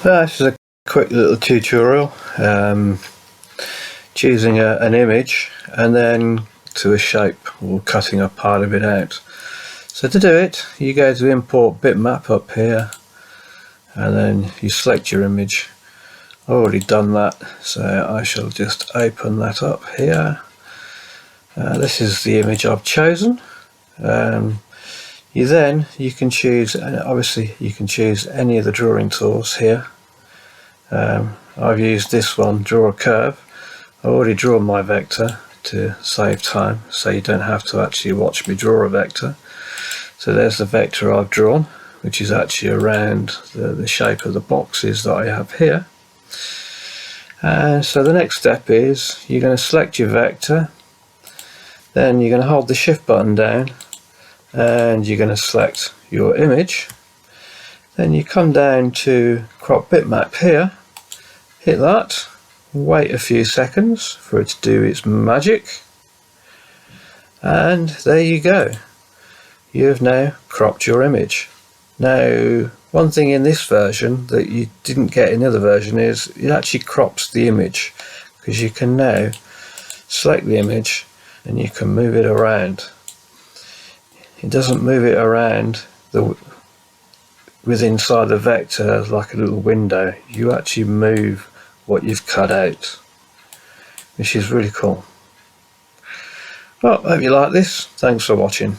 This is a quick little tutorial, choosing an image and then to a shape or cutting a part of it out. So to do it, you go to import bitmap up here and then you select your image. I've already done that, so I shall just open that up here. This is the image I've chosen. You can choose, obviously you can choose any of the drawing tools here. I've used this one, draw a curve. I've already drawn my vector to save time, so you don't have to actually watch me draw a vector. So there's the vector I've drawn, which is actually around the shape of the boxes that I have here. So the next step is you're going to select your vector, then you're going to hold the shift button down and you're going to select your image. Then you come down to crop bitmap here, hit that, wait a few seconds for it to do its magic, and there you go. You have now cropped your image. Now, one thing in this version that you didn't get in the other version is it actually crops the image, because you can now select the image and you can move it around. It doesn't move it around inside the vector like a little window. You actually move what you've cut out, which is really cool. Well, I hope you like this. Thanks for watching.